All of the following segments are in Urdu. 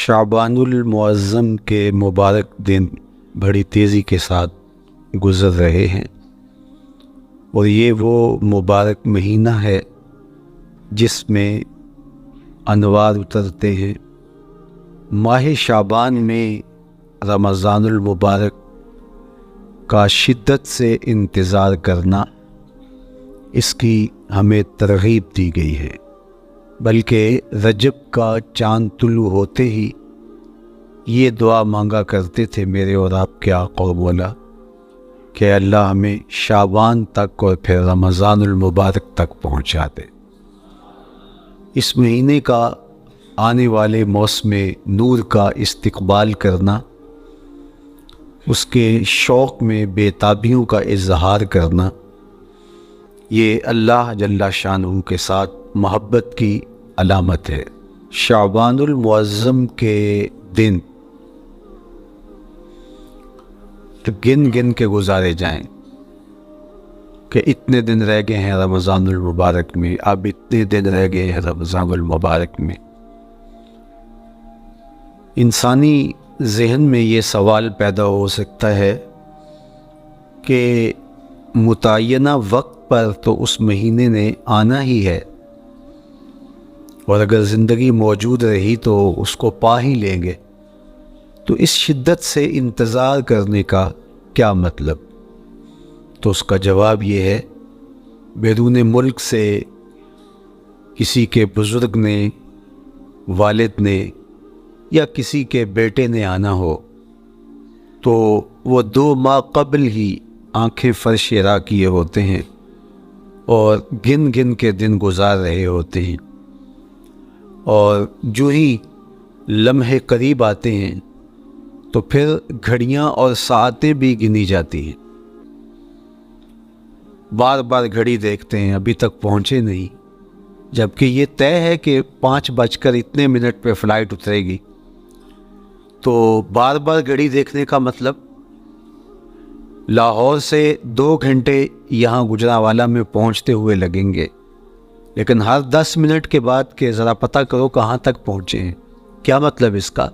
شعبان المعظم کے مبارک دن بڑی تیزی کے ساتھ گزر رہے ہیں، اور یہ وہ مبارک مہینہ ہے جس میں انوار اترتے ہیں۔ ماہ شعبان میں رمضان المبارک کا شدت سے انتظار کرنا، اس کی ہمیں ترغیب دی گئی ہے، بلکہ رجب کا چاند طلوع ہوتے ہی یہ دعا مانگا کرتے تھے میرے اور آپ کے آقا و مولا کہ اللہ ہمیں شعبان تک اور پھر رمضان المبارک تک پہنچا دے۔ اس مہینے کا آنے والے موسم نور کا استقبال کرنا، اس کے شوق میں بے تابیوں کا اظہار کرنا، یہ اللہ جل شانہ کے ساتھ محبت کی علامت ہے۔ شعبان المعظم کے دن گن گن کے گزارے جائیں کہ اتنے دن رہ گئے ہیں رمضان المبارک میں، اب اتنے دن رہ گئے ہیں رمضان المبارک میں۔ انسانی ذہن میں یہ سوال پیدا ہو سکتا ہے کہ متعینہ وقت پر تو اس مہینے نے آنا ہی ہے، اور اگر زندگی موجود رہی تو اس کو پا ہی لیں گے، تو اس شدت سے انتظار کرنے کا کیا مطلب؟ تو اس کا جواب یہ ہے، بیرون ملک سے کسی کے بزرگ نے، والد نے یا کسی کے بیٹے نے آنا ہو تو وہ 2 ماہ قبل ہی آنکھیں فرش را کیے ہوتے ہیں اور گن گن کے دن گزار رہے ہوتے ہیں، اور جو ہی لمحے قریب آتے ہیں تو پھر گھڑیاں اور ساعتیں بھی گنی جاتی ہیں۔ بار بار گھڑی دیکھتے ہیں، ابھی تک پہنچے نہیں، جبکہ یہ طے ہے کہ 5:02 پہ فلائٹ اترے گی۔ تو بار بار گھڑی دیکھنے کا مطلب لاہور سے 2 گھنٹے یہاں گجرانوالہ میں پہنچتے ہوئے لگیں گے، لیکن ہر 10 منٹ کے بعد کہ ذرا پتہ کرو کہاں تک پہنچے ہیں۔ کیا مطلب اس کا؟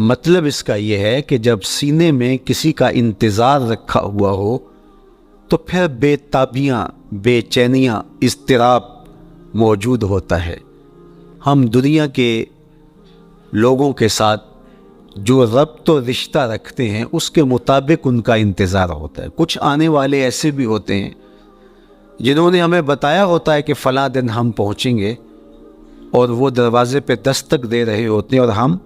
مطلب اس کا یہ ہے کہ جب سینے میں کسی کا انتظار رکھا ہوا ہو تو پھر بے تابیاں، بے چینیاں، اضطراب موجود ہوتا ہے۔ ہم دنیا کے لوگوں کے ساتھ جو ربط و رشتہ رکھتے ہیں اس کے مطابق ان کا انتظار ہوتا ہے۔ کچھ آنے والے ایسے بھی ہوتے ہیں جنہوں نے ہمیں بتایا ہوتا ہے کہ فلاں دن ہم پہنچیں گے، اور وہ دروازے پہ دستک دے رہے ہوتے ہیں اور ہم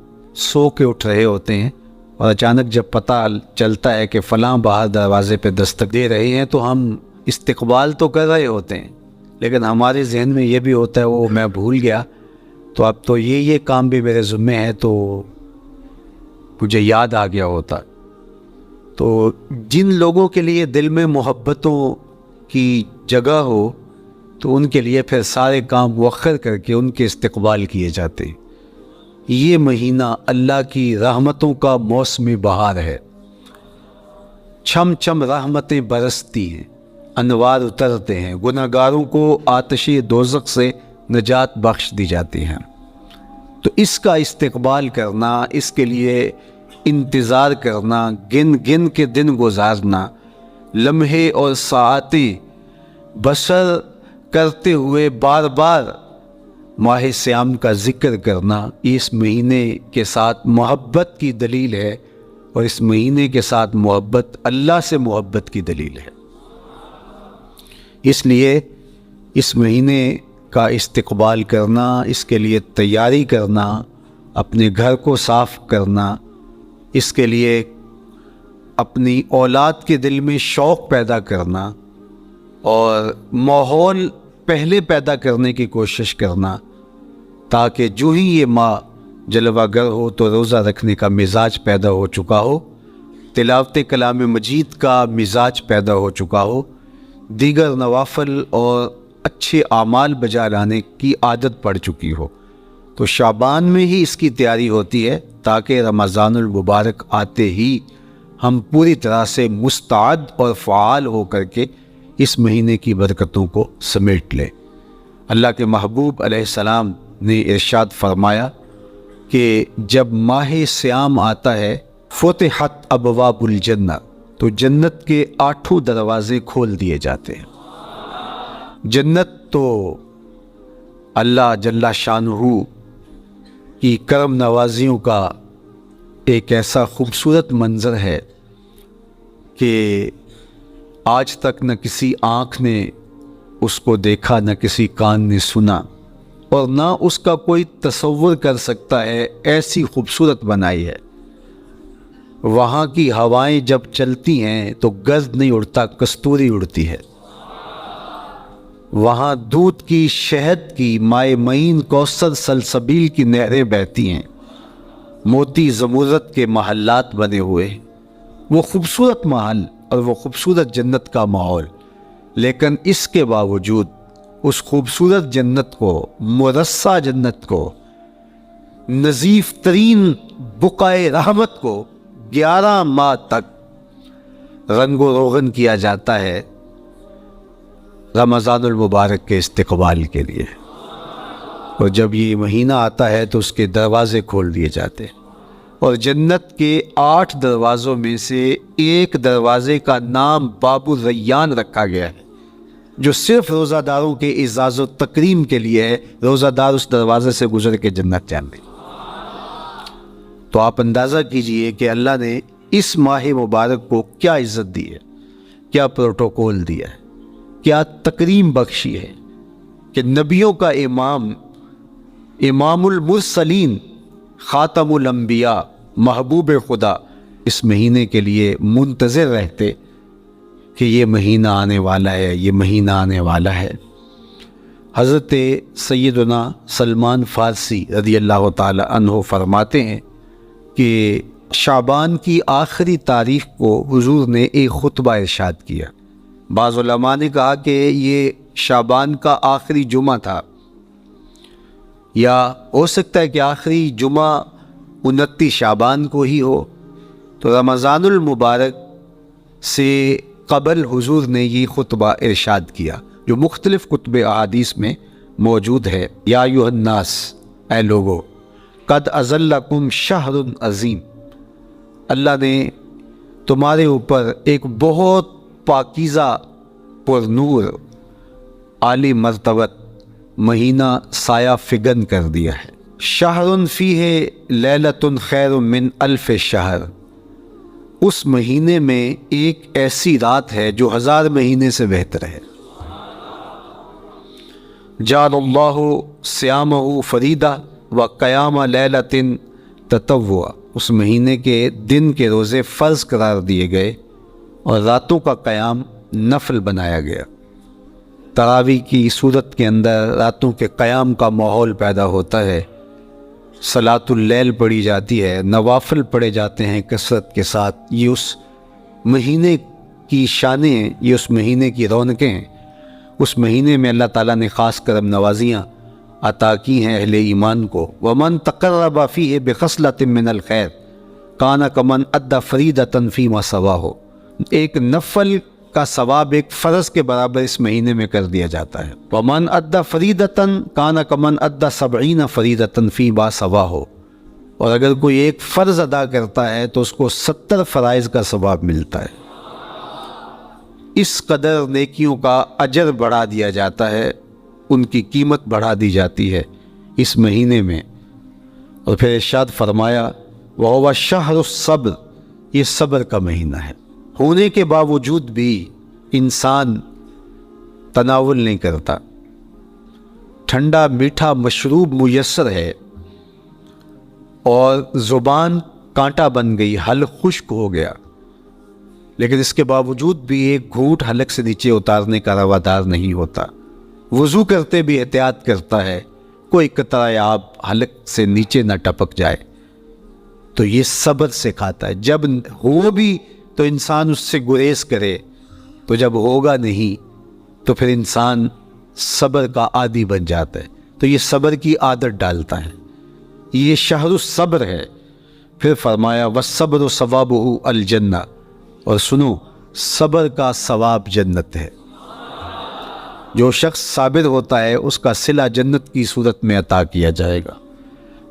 سو کے اٹھ رہے ہوتے ہیں، اور اچانک جب پتہ چلتا ہے کہ فلاں باہر دروازے پہ دستک دے رہے ہیں تو ہم استقبال تو کر رہے ہوتے ہیں، لیکن ہمارے ذہن میں یہ بھی ہوتا ہے وہ میں بھول گیا، تو اب تو یہ کام بھی میرے ذمہ ہے، تو مجھے یاد آ گیا ہوتا۔ تو جن لوگوں کے لیے دل میں محبتوں کی جگہ ہو تو ان کے لیے پھر سارے کام مؤخر کر کے ان کے استقبال کیے جاتے ہیں۔ یہ مہینہ اللہ کی رحمتوں کا موسم بہار ہے، چھم چھم رحمتیں برستی ہیں، انوار اترتے ہیں، گنہگاروں کو آتش دوزخ سے نجات بخش دی جاتی ہیں۔ تو اس کا استقبال کرنا، اس کے لیے انتظار کرنا، گن گن کے دن گزارنا، لمحے اور ساعتیں بسر کرتے ہوئے بار بار ماہ سیام کا ذکر کرنا، اس مہینے کے ساتھ محبت کی دلیل ہے، اور اس مہینے کے ساتھ محبت اللہ سے محبت کی دلیل ہے۔ اس لیے اس مہینے کا استقبال کرنا، اس کے لیے تیاری کرنا، اپنے گھر کو صاف کرنا، اس کے لیے اپنی اولاد کے دل میں شوق پیدا کرنا اور ماحول پہلے پیدا کرنے کی کوشش کرنا، تاکہ جو ہی یہ ماہ جلوہ گر ہو تو روزہ رکھنے کا مزاج پیدا ہو چکا ہو، تلاوت کلام مجید کا مزاج پیدا ہو چکا ہو، دیگر نوافل اور اچھے اعمال بجا لانے کی عادت پڑ چکی ہو۔ تو شعبان میں ہی اس کی تیاری ہوتی ہے تاکہ رمضان المبارک آتے ہی ہم پوری طرح سے مستعد اور فعال ہو کر کے اس مہینے کی برکتوں کو سمیٹ لیں۔ اللہ کے محبوب علیہ السلام نے ارشاد فرمایا، کہ جب ماہ سیام آتا ہے فتحت ابواب الجنہ، تو جنت کے 8 دروازے کھول دیے جاتے ہیں۔ جنت تو اللہ جل شانہ کی کرم نوازیوں کا ایک ایسا خوبصورت منظر ہے کہ آج تک نہ کسی آنکھ نے اس کو دیکھا، نہ کسی کان نے سنا، اور نہ اس کا کوئی تصور کر سکتا ہے، ایسی خوبصورت بنائی ہے۔ وہاں کی ہوائیں جب چلتی ہیں تو گرد نہیں اڑتا، کستوری اڑتی ہے۔ وہاں دودھ کی، شہد کی، مائے معین، کوثر، سلسبیل کی نہریں بہتی ہیں، موتی زمرد کے محلات بنے ہوئے ہیں۔ وہ خوبصورت محل اور وہ خوبصورت جنت کا ماحول، لیکن اس کے باوجود اس خوبصورت جنت کو، مرصع جنت کو، نظیف ترین بقعۂ رحمت کو 11 ماہ تک رنگ و روغن کیا جاتا ہے رمضان المبارک کے استقبال کے لیے۔ اور جب یہ مہینہ آتا ہے تو اس کے دروازے کھول دیے جاتے ہیں، اور جنت کے 8 دروازوں میں سے ایک دروازے کا نام باب الریان رکھا گیا ہے، جو صرف روزہ داروں کے اعزاز و تکریم کے لیے ہے۔ روزہ دار اس دروازے سے گزر کے جنت جانے۔ تو آپ اندازہ کیجئے کہ اللہ نے اس ماہ مبارک کو کیا عزت دی ہے، کیا پروٹوکول دیا ہے، کیا تکریم بخشی ہے کہ نبیوں کا امام، امام المرسلین، خاتم الانبیاء، محبوب خدا اس مہینے کے لیے منتظر رہتے کہ یہ مہینہ آنے والا ہے، یہ مہینہ آنے والا ہے۔ حضرت سیدنا سلمان فارسی رضی اللہ تعالی عنہ فرماتے ہیں کہ شعبان کی آخری تاریخ کو حضور نے ایک خطبہ ارشاد کیا۔ بعض علماء نے کہا کہ یہ شعبان کا آخری جمعہ تھا، یا ہو سکتا ہے کہ آخری جمعہ 29 شعبان کو ہی ہو۔ تو رمضان المبارک سے قبل حضور نے یہ خطبہ ارشاد کیا، جو مختلف کتب احادیث میں موجود ہے۔ یا ایھا الناس، اے لوگو، قد اظلکم شہر عظیم، اللہ نے تمہارے اوپر ایک بہت پاکیزہ، پر نور، عالی مرتبت مہینہ سایہ فگن کر دیا ہے۔ شہر فیہ لیلۃ خیر من الف شہر، اس مہینے میں ایک ایسی رات ہے جو 1000 مہینے سے بہتر ہے۔ جعل اللہ صیامہ فریدہ و قیام لیلۃ تطوع، اس مہینے کے دن کے روزے فرض قرار دیے گئے اور راتوں کا قیام نفل بنایا گیا۔ تراویح کی صورت کے اندر راتوں کے قیام کا ماحول پیدا ہوتا ہے، صلاۃ اللیل پڑھی جاتی ہے، نوافل پڑھے جاتے ہیں کثرت کے ساتھ۔ یہ اس مہینے کی شانیں ہیں، یہ اس مہینے کی رونقیں ہیں۔ اس مہینے میں اللہ تعالیٰ نے خاص کرم نوازیاں عطا کی ہیں اہل ایمان کو۔ وَمَن تَقَرَّبَ فِيهِ بِخَصْلَةٍ مِّنَ الْخَيْرِ كَانَ كَمَنْ أَدَّى فَرِيضَةً فِيمَا سَوَاهُ، ایک نفل کا ثواب ایک فرض کے برابر اس مہینے میں کر دیا جاتا ہے۔ وَمَنْ أَدَّى فَرِيضَةً كَانَ كَمَنْ أَدَّى 70 فَرِيضَةً فِيمَا سَوَاهُ، اور اگر کوئی ایک فرض ادا کرتا ہے تو اس کو 70 فرائض کا ثواب ملتا ہے۔ اس قدر نیکیوں کا اجر بڑھا دیا جاتا ہے، ان کی قیمت بڑھا دی جاتی ہے اس مہینے میں۔ اور پھر ارشاد فرمایا وَهُوَ شَهْرُ الصَّبْرِ، یہ صبر کا مہینہ ہے۔ ہونے کے باوجود بھی انسان تناول نہیں کرتا، ٹھنڈا میٹھا مشروب میسر ہے اور زبان کانٹا بن گئی، حلق خشک ہو گیا، لیکن اس کے باوجود بھی ایک گھونٹ حلق سے نیچے اتارنے کا روادار نہیں ہوتا۔ وضو کرتے بھی احتیاط کرتا ہے، کوئی قطرہ آب حلق سے نیچے نہ ٹپک جائے۔ تو یہ صبر سے کھاتا ہے۔ جب ہو بھی تو انسان اس سے گریز کرے، تو جب ہوگا نہیں تو پھر انسان صبر کا عادی بن جاتا ہے، تو یہ صبر کی عادت ڈالتا ہے۔ یہ شہر الصبر ہے۔ پھر فرمایا والصبر ثوابہ الجنہ، اور سنو، صبر کا ثواب جنت ہے۔ جو شخص صابر ہوتا ہے اس کا صلہ جنت کی صورت میں عطا کیا جائے گا۔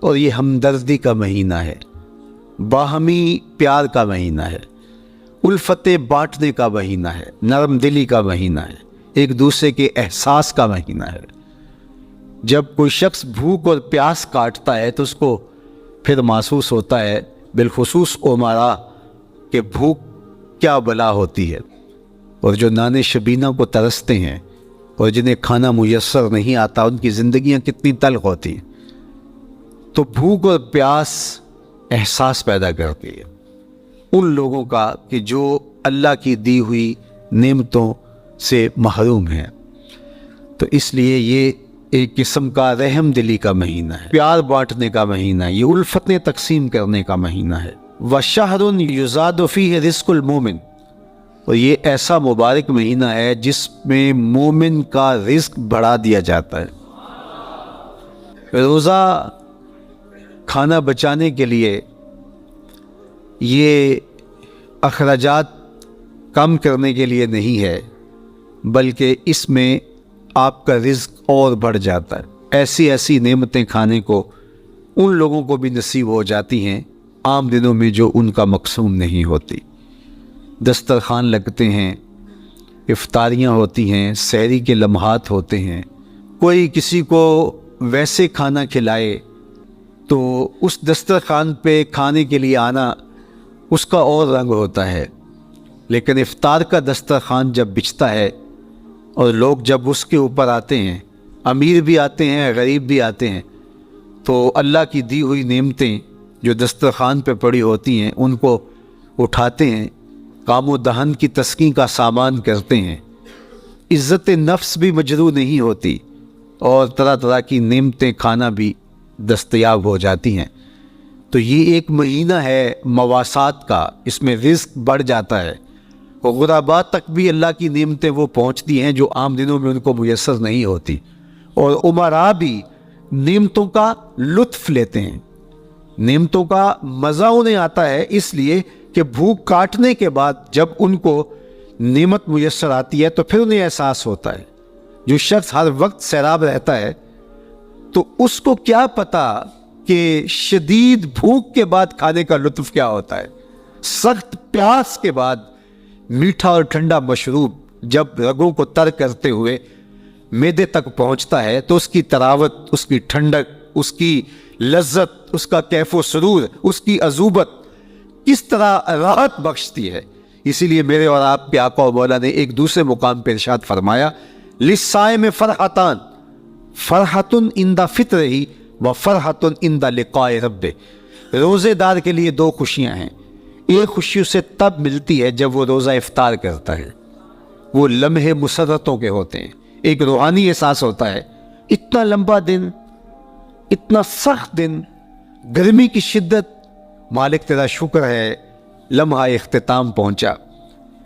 اور یہ ہمدردی کا مہینہ ہے, باہمی پیار کا مہینہ ہے, الفت بانٹنے کا مہینہ ہے, نرم دلی کا مہینہ ہے, ایک دوسرے کے احساس کا مہینہ ہے. جب کوئی شخص بھوک اور پیاس کاٹتا ہے تو اس کو پھر محسوس ہوتا ہے, بالخصوص امراء, کہ بھوک کیا بلا ہوتی ہے, اور جو نان شبینہ کو ترستے ہیں اور جنہیں کھانا میسر نہیں آتا ان کی زندگیاں کتنی تلخ ہوتی ہیں. تو بھوک اور پیاس احساس پیدا کرتی ہے ان لوگوں کا کہ جو اللہ کی دی ہوئی نعمتوں سے محروم ہیں. تو اس لیے یہ ایک قسم کا رحم دلی کا مہینہ ہے, پیار بانٹنے کا مہینہ ہے, یہ الفتیں تقسیم کرنے کا مہینہ ہے. وَشَهْرٌ يُزَادُ فِيهِ رِزْقُ الْمُؤْمِنِ, اور یہ ایسا مبارک مہینہ ہے جس میں مومن کا رزق بڑھا دیا جاتا ہے. روزہ کھانا بچانے کے لیے, یہ اخراجات کم کرنے کے لیے نہیں ہے, بلکہ اس میں آپ کا رزق اور بڑھ جاتا ہے. ایسی ایسی نعمتیں کھانے کو ان لوگوں کو بھی نصیب ہو جاتی ہیں عام دنوں میں جو ان کا مقصود نہیں ہوتی. دسترخوان لگتے ہیں, افطاریاں ہوتی ہیں, سحری کے لمحات ہوتے ہیں, کوئی کسی کو ویسے کھانا کھلائے تو اس دسترخوان پہ کھانے کے لیے آنا اس کا اور رنگ ہوتا ہے. لیکن افطار کا دسترخوان جب بچھتا ہے اور لوگ جب اس کے اوپر آتے ہیں, امیر بھی آتے ہیں, غریب بھی آتے ہیں, تو اللہ کی دی ہوئی نعمتیں جو دسترخوان پہ پڑی ہوتی ہیں ان کو اٹھاتے ہیں, کام و دہن کی تسکین کا سامان کرتے ہیں, عزت نفس بھی مجروح نہیں ہوتی اور طرح طرح کی نعمتیں کھانا بھی دستیاب ہو جاتی ہیں. تو یہ ایک مہینہ ہے مواسات کا, اس میں رزق بڑھ جاتا ہے, اور غرباء تک بھی اللہ کی نعمتیں وہ پہنچتی ہیں جو عام دنوں میں ان کو میسر نہیں ہوتی, اور امراء بھی نعمتوں کا لطف لیتے ہیں, نعمتوں کا مزہ انہیں آتا ہے, اس لیے کہ بھوک کاٹنے کے بعد جب ان کو نعمت میسر آتی ہے تو پھر انہیں احساس ہوتا ہے. جو شخص ہر وقت سیراب رہتا ہے تو اس کو کیا پتا کہ شدید بھوک کے بعد کھانے کا لطف کیا ہوتا ہے. سخت پیاس کے بعد میٹھا اور ٹھنڈا مشروب جب رگوں کو تر کرتے ہوئے معدے تک پہنچتا ہے تو اس کی تراوت, اس کی ٹھنڈک, اس کی لذت, اس کا کیف و سرور, اس کی عذوبت کس طرح راحت بخشتی ہے. اسی لیے میرے اور آپ کے آقا و مولا نے ایک دوسرے مقام پہ ارشاد فرمایا, لِلصَّائِمِ فَرْحَتَانِ فَرْحَةٌ عِنْدَ فِطْرِهِ وَفَرْحَةٌ عِنْدَ لِقَاءِ رَبِّهِ. روزے دار کے لیے دو خوشیاں ہیں. ایک خوشی اسے تب ملتی ہے جب وہ روزہ افطار کرتا ہے, وہ لمحے مسرتوں کے ہوتے ہیں, ایک روحانی احساس ہوتا ہے. اتنا لمبا دن, اتنا سخت دن, گرمی کی شدت, مالک تیرا شکر ہے لمحہ اختتام پہنچا,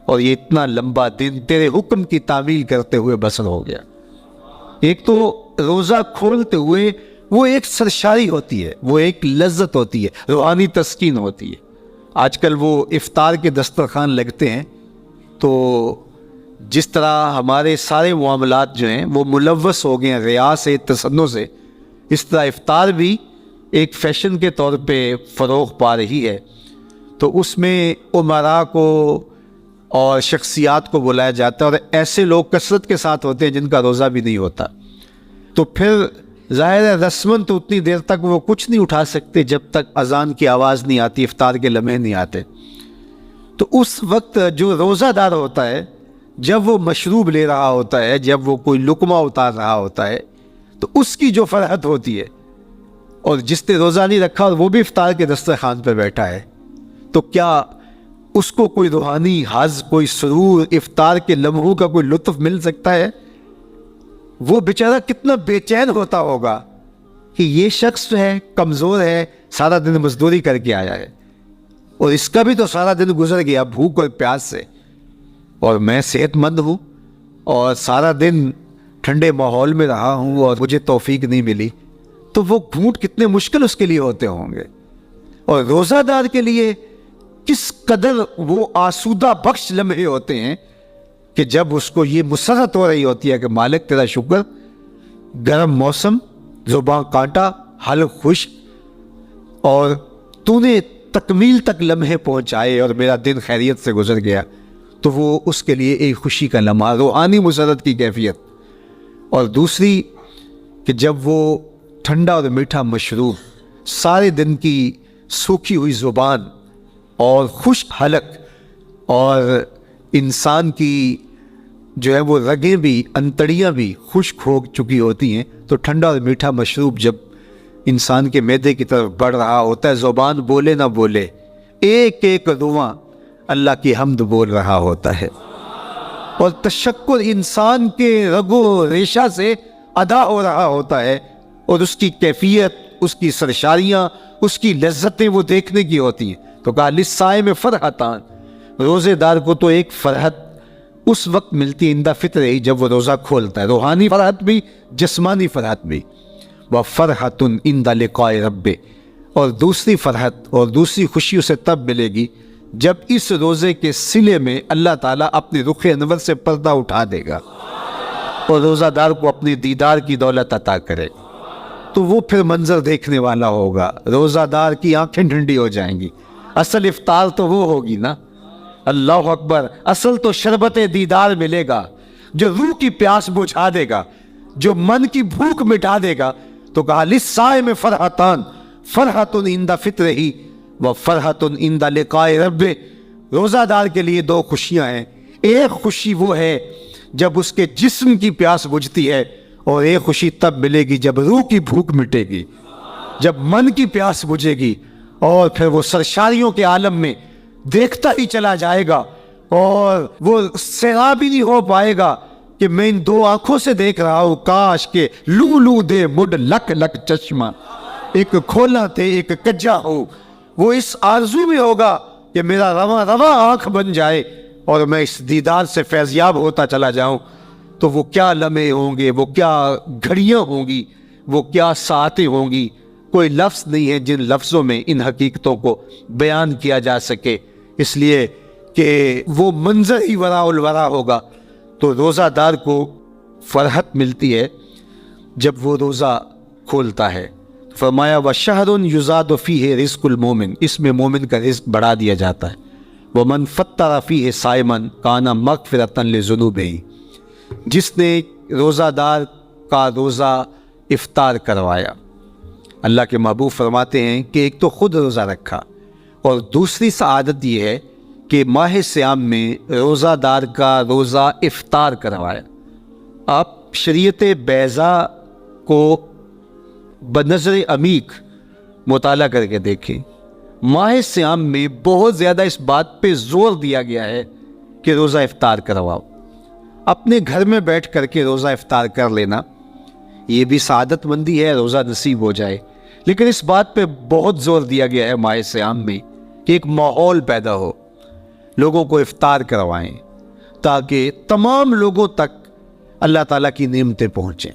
اور یہ اتنا لمبا دن تیرے حکم کی تعمیل کرتے ہوئے بسر ہو گیا. ایک تو روزہ کھولتے ہوئے وہ ایک سرشاری ہوتی ہے, وہ ایک لذت ہوتی ہے, روحانی تسکین ہوتی ہے. آج کل وہ افطار کے دسترخوان لگتے ہیں تو جس طرح ہمارے سارے معاملات جو ہیں وہ ملوث ہو گئے ہیں ریا سے, تصنع سے, اس طرح افطار بھی ایک فیشن کے طور پہ فروغ پا رہی ہے. تو اس میں امراء کو اور شخصیات کو بلایا جاتا ہے, اور ایسے لوگ کثرت کے ساتھ ہوتے ہیں جن کا روزہ بھی نہیں ہوتا. تو پھر ظاہر ہے رسماً تو اتنی دیر تک وہ کچھ نہیں اٹھا سکتے جب تک اذان کی آواز نہیں آتی, افطار کے لمحے نہیں آتے. تو اس وقت جو روزہ دار ہوتا ہے جب وہ مشروب لے رہا ہوتا ہے, جب وہ کوئی لقمہ اتار رہا ہوتا ہے, تو اس کی جو فرحت ہوتی ہے, اور جس نے روزہ نہیں رکھا اور وہ بھی افطار کے دسترخوان پہ بیٹھا ہے, تو کیا اس کو کوئی روحانی حظ, کوئی سرور, افطار کے لمحوں کا کوئی لطف مل سکتا ہے؟ وہ بیچارہ کتنا بے چین ہوتا ہوگا کہ یہ شخص جو ہے کمزور ہے, سارا دن مزدوری کر کے آیا ہے, اور اس کا بھی تو سارا دن گزر گیا بھوک اور پیاس سے, اور میں صحت مند ہوں اور سارا دن ٹھنڈے ماحول میں رہا ہوں اور مجھے توفیق نہیں ملی. تو وہ گھونٹ کتنے مشکل اس کے لیے ہوتے ہوں گے. اور روزہ دار کے لیے کس قدر وہ آسودہ بخش لمحے ہوتے ہیں کہ جب اس کو یہ مسرت ہو رہی ہوتی ہے کہ مالک تیرا شکر, گرم موسم, زباں کانٹا حلق خشک، اور تو نے تکمیل تک لمحے پہنچائے اور میرا دن خیریت سے گزر گیا، تو وہ اس کے لیے ایک خوشی کا لمحہ، روحانی مسرت کی کیفیت۔ اور دوسری کہ جب وہ ٹھنڈا اور میٹھا مشروب، سارے دن کی سوکھی ہوئی زبان اور خشک حلق، اور انسان کی جو ہے وہ رگیں بھی، انتڑیاں بھی خشک ہو چکی ہوتی ہیں، تو ٹھنڈا اور میٹھا مشروب جب انسان کے معدے کی طرف بڑھ رہا ہوتا ہے، زبان بولے نہ بولے، ایک ایک رواں اللہ کی حمد بول رہا ہوتا ہے، اور تشکر انسان کے رگ و ریشہ سے ادا ہو رہا ہوتا ہے، اور اس کی کیفیت، اس کی سرشاریاں، اس کی لذتیں وہ دیکھنے کی ہوتی ہیں۔ تو کہا للصائم فرحتان، روزے دار کو تو ایک فرحت اس وقت ملتی ہے عند فطر ہی، جب وہ روزہ کھولتا ہے، روحانی فرحت بھی، جسمانی فرحت بھی۔ وَفَرْحَةٌ عِنْدَ لِقَاءِ رَبِّ، اور دوسری فرحت اور دوسری خوشی اسے تب ملے گی جب اس روزے کے صلے میں اللہ تعالیٰ اپنے رخ انور سے پردہ اٹھا دے گا اور روزہ دار کو اپنی دیدار کی دولت عطا کرے، تو وہ پھر منظر دیکھنے والا ہوگا، روزہ دار کی آنکھیں ٹھنڈی ہو جائیں گی۔ اصل افطار تو وہ ہوگی نا، اللہ اکبر، اصل تو شربت دیدار ملے گا جو روح کی پیاس بجھا دے گا، جو من کی بھوک مٹا دے گا۔ تو کہا للصائم فرحتان، فرحۃ عند فطرہ وفرحۃ عند لقاء رب، روزہ دار کے لیے دو خوشیاں ہیں، ایک خوشی وہ ہے جب اس کے جسم کی پیاس بجھتی ہے، اور ایک خوشی تب ملے گی جب روح کی بھوک مٹے گی، جب من کی پیاس بجھے گی، اور پھر وہ سرشاریوں کے عالم میں دیکھتا ہی چلا جائے گا، اور وہ سیراب ہی نہیں ہو پائے گا کہ میں ان دو آنکھوں سے دیکھ رہا ہوں، کاش کے لو لو دے مڈ لک لک چشمہ، ایک کھولا تے ایک کجا ہو۔ وہ اس آرزو میں ہوگا کہ میرا رواں رواں آنکھ بن جائے اور میں اس دیدار سے فیضیاب ہوتا چلا جاؤں۔ تو وہ کیا لمحے ہوں گے، وہ کیا گھڑیاں ہوں گی، وہ کیا ساعتیں ہوں گی، کوئی لفظ نہیں ہے جن لفظوں میں ان حقیقتوں کو بیان کیا جا سکے، اس لیے کہ وہ منظر ہی وراء الورا ہوگا۔ تو روزہ دار کو فرحت ملتی ہے جب وہ روزہ کھولتا ہے۔ فرمایا وَشَهْرٌ يُزَادُ فِيهِ رِزْقُ الْمُؤْمِنِ، اس میں مومن کا رزق بڑھا دیا جاتا ہے۔ وَمَنْ فَطَّرَ فِيهِ صَائِمًا كَانَ مَغْفِرَةً لِذُنُوبِهِ، جس نے روزہ دار کا روزہ افطار کروایا، اللہ کے محبوب فرماتے ہیں کہ ایک تو خود روزہ رکھا، اور دوسری سعادت یہ ہے کہ ماہ صیام میں روزہ دار کا روزہ افطار کروایا۔ آپ شریعت بیضاء کو بنظر عمیق مطالعہ کر کے دیکھیں، ماہ صیام میں بہت زیادہ اس بات پہ زور دیا گیا ہے کہ روزہ افطار کرواؤ۔ اپنے گھر میں بیٹھ کر کے روزہ افطار کر لینا یہ بھی سعادت مندی ہے، روزہ نصیب ہو جائے، لیکن اس بات پہ بہت زور دیا گیا ہے ماہ صیام میں کہ ایک ماحول پیدا ہو، لوگوں کو افطار کروائیں تاکہ تمام لوگوں تک اللہ تعالیٰ کی نعمتیں پہنچیں،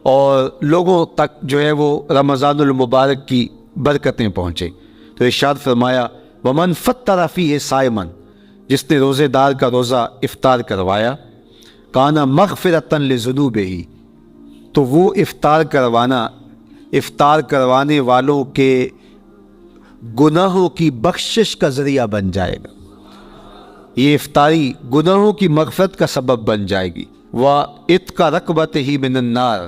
اور لوگوں تک جو ہے وہ رمضان المبارک کی برکتیں پہنچیں۔ تو ارشاد فرمایا وَمَنْ فَطَّرَ فِيهِ صَائِمًا، جس نے روزے دار کا روزہ افطار کروایا، کانا مغفرۃ لذنوبہ، تو وہ افطار کروانے والوں کے گناہوں کی بخشش کا ذریعہ بن جائے گا، یہ افطاری گناہوں کی مغفرت کا سبب بن جائے گی۔ وَعِتْقَ رَقْبَتِهِ مِنَ النَّارِ،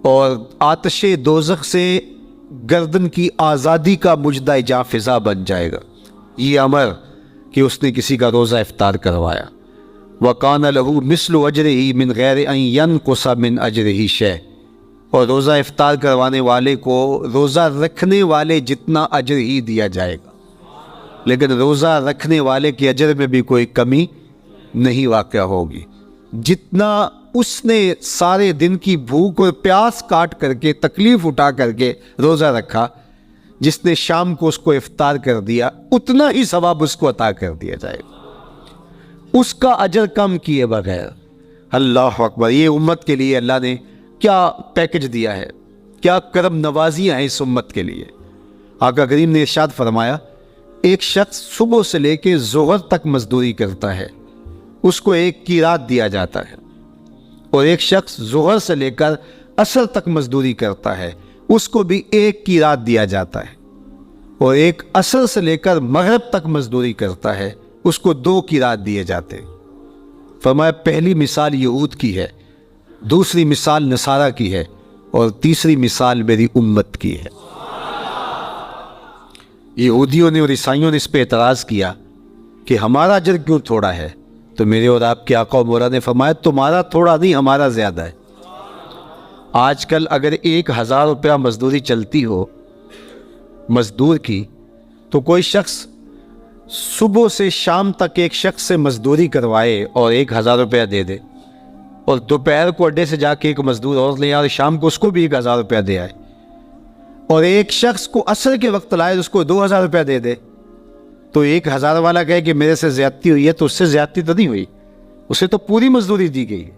اور آتش دوزخ سے گردن کی آزادی کا مجدہ جاں فضا بن جائے گا یہ امر کہ اس نے کسی کا روزہ افطار کروایا۔ وَقَانَ لَهُ مِثْلُ أَجْرِهِ مِنْ غَيْرِ أَنْ يَنْقُصَ مِنْ أَجْرِهِ شَيْءٌ، اور روزہ افطار کروانے والے کو روزہ رکھنے والے جتنا اجر ہی دیا جائے گا، لیکن روزہ رکھنے والے کے اجر میں بھی کوئی کمی نہیں واقع ہوگی۔ جتنا اس نے سارے دن کی بھوک اور پیاس کاٹ کر کے، تکلیف اٹھا کر کے روزہ رکھا، جس نے شام کو اس کو افطار کر دیا، اتنا ہی ثواب اس کو عطا کر دیا جائے گا، اس کا اجر کم کیے بغیر۔ اللہ اکبر، یہ امت کے لیے اللہ نے کیا پیکج دیا ہے، کیا کرم نوازیاں ہیں اس امت کے لیے۔ آقا کریم نے ارشاد فرمایا ایک شخص صبح سے لے کے ظہر تک مزدوری کرتا ہے، اس کو ایک قیراط دیا جاتا ہے، اور ایک شخص ظہر سے لے کر عصر تک مزدوری کرتا ہے اس کو بھی ایک کی رات دیا جاتا ہے، اور ایک عصر سے لے کر مغرب تک مزدوری کرتا ہے اس کو 2 کی رات دیے جاتے ہیں۔ فرمایا پہلی مثال یہود کی ہے، دوسری مثال نصارہ کی ہے، اور تیسری مثال میری امت کی ہے۔ یہودیوں نے اور عیسائیوں نے اس پہ اعتراض کیا کہ ہمارا اجر کیوں تھوڑا ہے، تو میرے اور آپ کے آقا و مولا نے فرمایا تمہارا تھوڑا نہیں، ہمارا زیادہ ہے۔ آج کل اگر 1000 روپیہ مزدوری چلتی ہو مزدور کی، تو کوئی شخص صبح سے شام تک ایک شخص سے مزدوری کروائے اور 1000 روپیہ دے دے، اور دوپہر کو اڈے سے جا کے ایک مزدور اور لے آئے اور شام کو اس کو بھی 1000 روپیہ دے آئے، اور ایک شخص کو عصر کے وقت لائے اس کو 2000 روپیہ دے دے، تو 1000 والا کہے کہ میرے سے زیادتی ہوئی ہے، تو اس سے زیادتی تو نہیں ہوئی، اسے تو پوری مزدوری دی گئی ہے،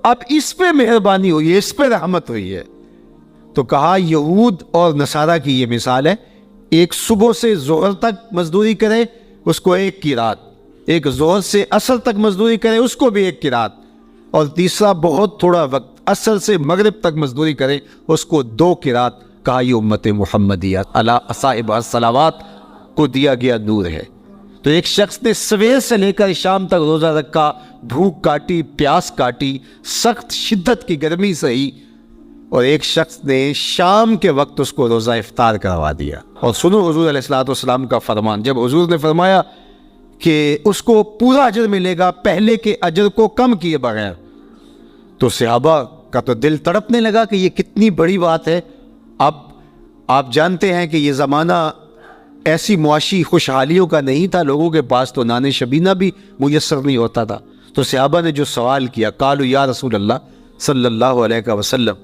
اب اس پہ مہربانی ہوئی ہے، اس پہ رحمت ہوئی ہے۔ تو کہا یہود اور نصارہ کی یہ مثال ہے، ایک صبح سے ظہر تک مزدوری کرے اس کو 1 کی رات، ایک ظہر سے عصر تک مزدوری کرے اس کو بھی 1 کی رات، اور تیسرا بہت تھوڑا وقت عصر سے مغرب تک مزدوری کرے اس کو 2 کی رات۔ کہا یہ امت محمدیہ علی صاحب الصلوات کو دیا گیا نور ہے۔ تو ایک شخص نے سویر سے لے کر شام تک روزہ رکھا، بھوک کاٹی، پیاس کاٹی، سخت شدت کی گرمی سہی، اور ایک شخص نے شام کے وقت اس کو روزہ افطار کروا دیا۔ اور سنو حضور علیہ الصلوۃ والسلام کا فرمان، جب حضور نے فرمایا کہ اس کو پورا اجر ملے گا پہلے کے اجر کو کم کیے بغیر، تو صحابہ کا تو دل تڑپنے لگا کہ یہ کتنی بڑی بات ہے۔ اب آپ جانتے ہیں کہ یہ زمانہ ایسی معاشی خوشحالیوں کا نہیں تھا، لوگوں کے پاس تو نان شبینہ بھی میسر نہیں ہوتا تھا، تو صحابہ نے جو سوال کیا، قالوا یا رسول اللہ صلی اللہ علیہ وسلم،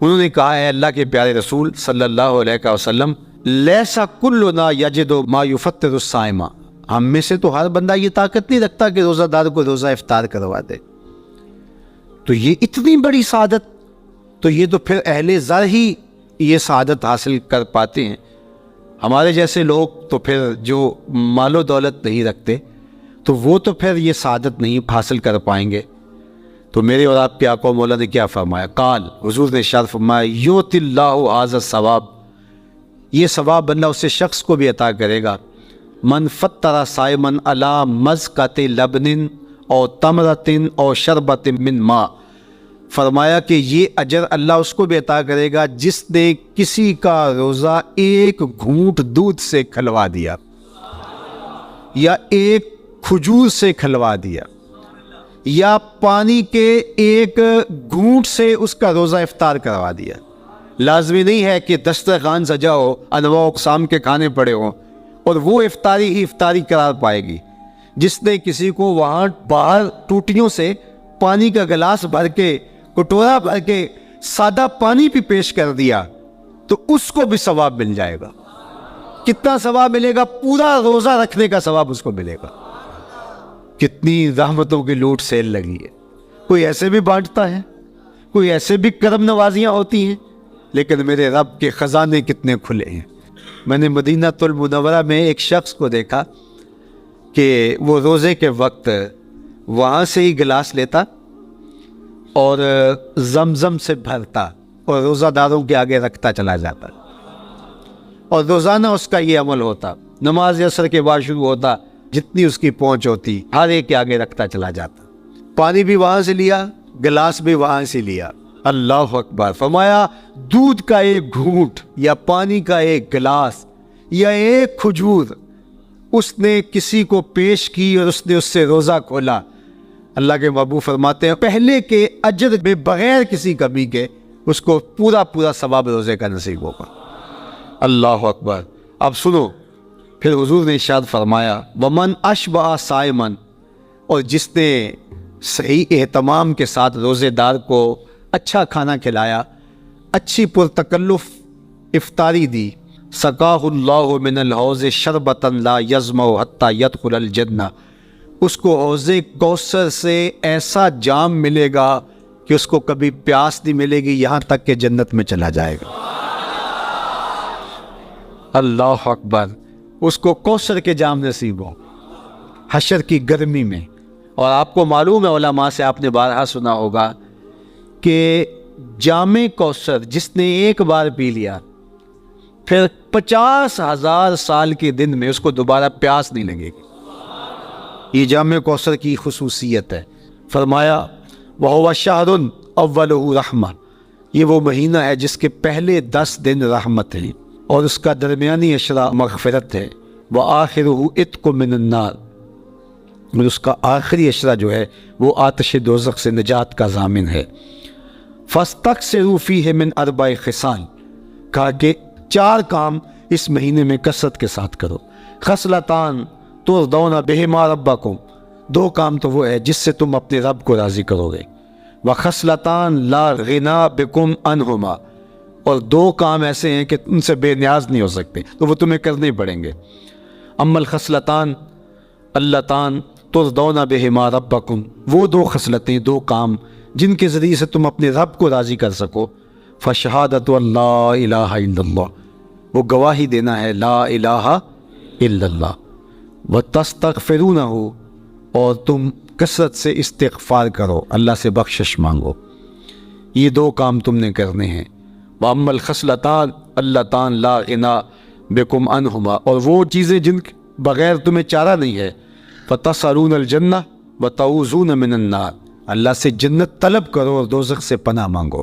انہوں نے کہا اے اللہ کے پیارے رسول صلی اللہ علیہ وسلم، لیسا کلنا یجد ما یفطر الصائم، ہم میں سے تو ہر بندہ یہ طاقت نہیں رکھتا کہ روزہ دار کو روزہ افطار کروا دے، تو یہ اتنی بڑی سعادت، تو یہ تو پھر اہل زر ہی یہ سعادت حاصل کر پاتے ہیں، ہمارے جیسے لوگ تو پھر جو مال و دولت نہیں رکھتے تو وہ تو پھر یہ سعادت نہیں حاصل کر پائیں گے۔ تو میرے اور آپ کے آقا و مولا نے کیا فرمایا؟ قال، حضور نے ارشاد فرمایا یؤت اللہ ھذا الثواب، یہ ثواب اللہ اس شخص کو بھی عطا کرے گا، من فطر صائما علی مزقۃ لبن او تمرۃ او شربۃ من ماء، فرمایا کہ یہ اجر اللہ اس کو بھی عطا کرے گا جس نے کسی کا روزہ 1 گھونٹ دودھ سے کھلوا دیا، یا 1 کھجور سے کھلوا دیا، یا پانی کے 1 گھونٹ سے اس کا روزہ افطار کروا دیا۔ لازمی نہیں ہے کہ دسترخوان سجا ہو، انواع و اقسام کے کھانے پڑے ہوں اور وہ افطاری ہی افطاری قرار پائے گی۔ جس نے کسی کو وہاں باہر ٹوٹیوں سے پانی کا گلاس بھر کے، کٹورا بھر کے سادہ پانی بھی پیش کر دیا تو اس کو بھی ثواب مل جائے گا۔ کتنا ثواب ملے گا؟ پورا روزہ رکھنے کا ثواب اس کو ملے گا۔ کتنی رحمتوں کی لوٹ سیل لگی ہے، کوئی ایسے بھی بانٹتا ہے، کوئی ایسے بھی کرم نوازیاں ہوتی ہیں، لیکن میرے رب کے خزانے کتنے کھلے ہیں۔ میں نے مدینہ المنورہ میں ایک شخص کو دیکھا کہ وہ روزے کے وقت وہاں سے ہی گلاس لیتا اور زمزم سے بھرتا اور روزہ داروں کے آگے رکھتا چلا جاتا، اور روزانہ اس کا یہ عمل ہوتا، نماز عصر کے بعد شروع ہوتا، جتنی اس کی پہنچ ہوتی ہر ایک کے آگے رکھتا چلا جاتا، پانی بھی وہاں سے لیا، گلاس بھی وہاں سے لیا۔ اللہ اکبر! فرمایا دودھ کا 1 گھونٹ یا پانی کا 1 گلاس یا 1 کھجور اس نے کسی کو پیش کی اور اس نے اس سے روزہ کھولا، اللہ کے محبوب فرماتے ہیں پہلے کے اجر میں بغیر کسی کمی کے اس کو پورا ثواب روزے کا نصیب ہوگا۔ اللہ اکبر! اب سنو، پھر حضور نے ارشاد فرمایا ومن اشبع صائما، اور جس نے صحیح اہتمام کے ساتھ روزے دار کو اچھا کھانا کھلایا، اچھی پرتکلف افطاری دی، سقاہ اللہ من الحوض شربتا لا یظمأ حتی یدخل الجنہ، اس کو حوض کوثر سے ایسا جام ملے گا کہ اس کو کبھی پیاس نہیں ملے گی یہاں تک کہ جنت میں چلا جائے گا۔ اللہ اکبر! اس کو کوثر کے جام نصیب ہو حشر کی گرمی میں۔ اور آپ کو معلوم ہے، علماء سے آپ نے بارہا سنا ہوگا کہ جام کوثر جس نے ایک بار پی لیا پھر 50,000 سال کے دن میں اس کو دوبارہ پیاس نہیں لگے گی۔ یہ جام کوثر کی خصوصیت ہے۔ فرمایا وَهُوَ شَهْرٌ أَوَّلُهُ رَحْمَةٌ، یہ وہ مہینہ ہے جس کے پہلے 10 دن رحمت ہیں اور اس کا درمیانی عشرہ مغفرت ہے۔ وَآخِرُهُ عِتْقٌ مِّنَ النَّارِ، اور اس کا آخری عشرہ جو ہے وہ آتش دوزخ سے نجات کا ضامن ہے۔ فَاسْتَكْثِرُوا فِيهِ مِنْ 4 خِصَالٍ، کہا کہ 4 کام اس مہینے میں کثرت کے ساتھ کرو۔ خصلتان ترضون بہما ربکم، 2 کام تو وہ ہے جس سے تم اپنے رب کو راضی کرو گے۔ وخصلتان لا غنا بکم عنہما، اور 2 کام ایسے ہیں کہ ان سے بے نیاز نہیں ہو سکتے تو وہ تمہیں کرنے پڑیں گے۔ اما الخصلتان اللتان ترضون بہما ربکم، وہ 2 خصلتیں، 2 کام جن کے ذریعے سے تم اپنے رب کو راضی کر سکو۔ فشہادت اللہ الہ الا اللہ، وہ گواہی دینا ہے لا الہ الا اللہ۔ وتستغفرونہ، اور تم کثرت سے استغفار کرو، اللہ سے بخشش مانگو۔ یہ 2 کام تم نے کرنے ہیں۔ وَأَمَّا الْخَصْلَتَانِ اللَّتَانِ لَا غِنَىٰ بِكُمْ عَنْهُمَا، اور وہ چیزیں جن کے بغیر تمہیں چارہ نہیں ہے۔ فَتَسْأَلُونَ الْجَنَّةَ وَتَعُوذُونَ مِنَ النَّارِ، اللہ سے جنت طلب کرو اور دوزخ سے پناہ مانگو۔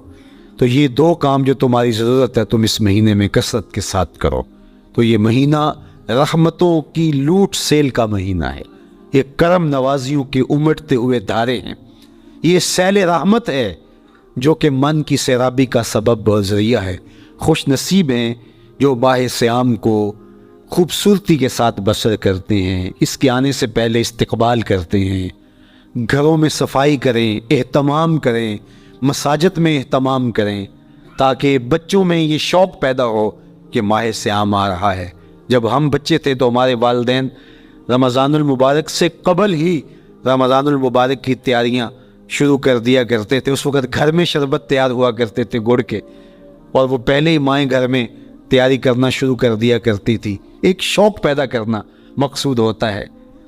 تو یہ 2 کام جو تمہاری ضرورت ہے تم اس مہینے میں کثرت کے ساتھ کرو۔ تو یہ مہینہ رحمتوں کی لوٹ سیل کا مہینہ ہے، یہ کرم نوازیوں کے امٹتے ہوئے دھارے ہیں، یہ سیل رحمت ہے جو کہ من کی سیرابی کا سبب اور ذریعہ ہے۔ خوش نصیب ہیں جو ماہ صیام کو خوبصورتی کے ساتھ بسر کرتے ہیں، اس کے آنے سے پہلے استقبال کرتے ہیں، گھروں میں صفائی کریں، اہتمام کریں، مساجد میں اہتمام کریں، تاکہ بچوں میں یہ شوق پیدا ہو کہ ماہ صیام آ رہا ہے۔ جب ہم بچے تھے تو ہمارے والدین رمضان المبارک سے قبل ہی رمضان المبارک کی تیاریاں شروع کر دیا کرتے تھے۔ اس وقت گھر میں شربت تیار ہوا کرتے تھے گڑ کے، اور وہ پہلے ہی مائیں گھر میں تیاری کرنا شروع کر دیا کرتی تھی۔ ایک شوق پیدا کرنا مقصود ہوتا ہے۔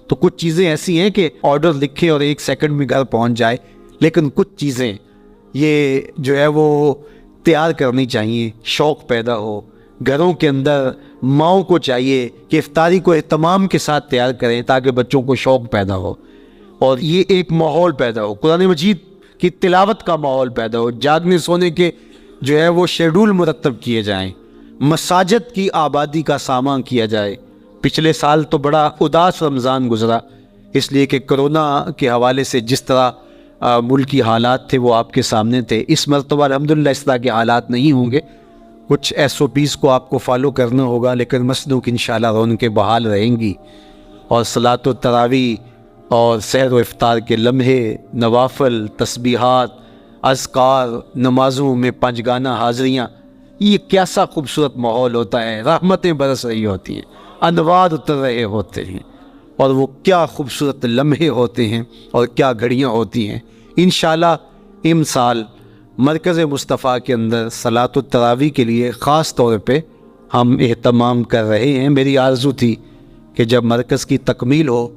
تو کچھ چیزیں ایسی ہیں کہ آرڈر لکھے اور 1 سیکنڈ میں گھر پہنچ جائے، لیکن کچھ چیزیں یہ جو ہے وہ تیار کرنی چاہیے، شوق پیدا ہو گھروں کے اندر۔ ماؤں کو چاہیے کہ افطاری کو اہتمام کے ساتھ تیار کریں تاکہ بچوں کو شوق پیدا ہو، اور یہ ایک ماحول پیدا ہو، قرآن مجید کی تلاوت کا ماحول پیدا ہو، جاگنے سونے کے جو ہے وہ شیڈول مرتب کیے جائیں، مساجد کی آبادی کا سامان کیا جائے۔ پچھلے سال تو بڑا اداس رمضان گزرا، اس لیے کہ کرونا کے حوالے سے جس طرح ملکی حالات تھے وہ آپ کے سامنے تھے۔ اس مرتبہ الحمدللہ اس طرح کے حالات نہیں ہوں گے، کچھ SOPs کو آپ کو فالو کرنا ہوگا، لیکن مسجدوں کی انشاءاللہ رونقیں بحال رہیں گی، اور صلاۃ التراویح اور سحر و افطار کے لمحے، نوافل، تسبیحات، اذکار، نمازوں میں 5 گانہ حاضریاں، یہ کیسا خوبصورت ماحول ہوتا ہے، رحمتیں برس رہی ہوتی ہیں، انوار اتر رہے ہوتے ہیں، اور وہ کیا خوبصورت لمحے ہوتے ہیں اور کیا گھڑیاں ہوتی ہیں۔ انشاءاللہ امسال مرکز مصطفیٰ کے اندر صلاۃ التراویح کے لیے خاص طور پہ ہم اہتمام کر رہے ہیں۔ میری آرزو تھی کہ جب مرکز کی تکمیل ہو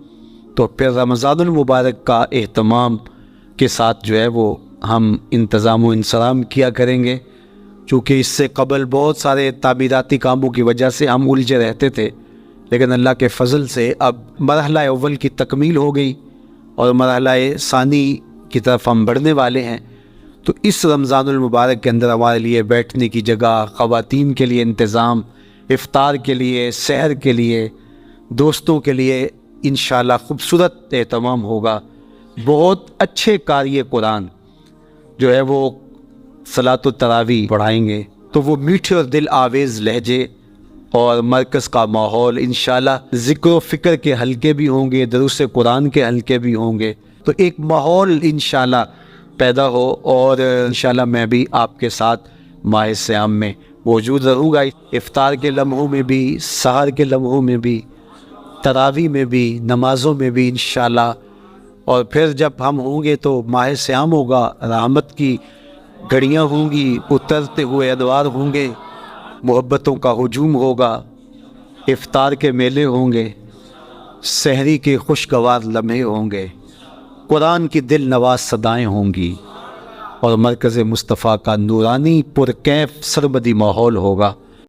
تو پھر رمضان المبارک کا اہتمام کے ساتھ جو ہے وہ ہم انتظام و انصرام کیا کریں گے، چونکہ اس سے قبل بہت سارے تعمیراتی کاموں کی وجہ سے ہم الجھے رہتے تھے، لیکن اللہ کے فضل سے اب مرحلہ اول کی تکمیل ہو گئی اور مرحلہ ثانی کی طرف ہم بڑھنے والے ہیں۔ تو اس رمضان المبارک کے اندر ہمارے لیے بیٹھنے کی جگہ، خواتین کے لیے انتظام، افطار کے لیے، سحر کے لیے، دوستوں کے لیے انشاءاللہ خوبصورت اہتمام ہوگا۔ بہت اچھے قاری قرآن جو ہے وہ صلاۃ التراویح پڑھائیں گے، تو وہ میٹھے اور دل آویز لہجے اور مرکز کا ماحول، انشاءاللہ ذکر و فکر کے حلقے بھی ہوں گے، دروس قرآن کے حلقے بھی ہوں گے، تو ایک ماحول انشاءاللہ پیدا ہو، اور انشاءاللہ میں بھی آپ کے ساتھ ماہ صیام میں موجود رہوں گا، افطار کے لمحوں میں بھی، سحر کے لمحوں میں بھی، تراویح میں بھی، نمازوں میں بھی انشاءاللہ۔ اور پھر جب ہم ہوں گے تو ماہ صیام ہوگا، رحمت کی گھڑیاں ہوں گی، اترتے ہوئے ادوار ہوں گے، محبتوں کا ہجوم ہوگا، افطار کے میلے ہوں گے، سحری کے خوشگوار لمحے ہوں گے، قرآن کی دل نواز صدائیں ہوں گی، اور مرکز مصطفیٰ کا نورانی پرکیف سرمدی ماحول ہوگا.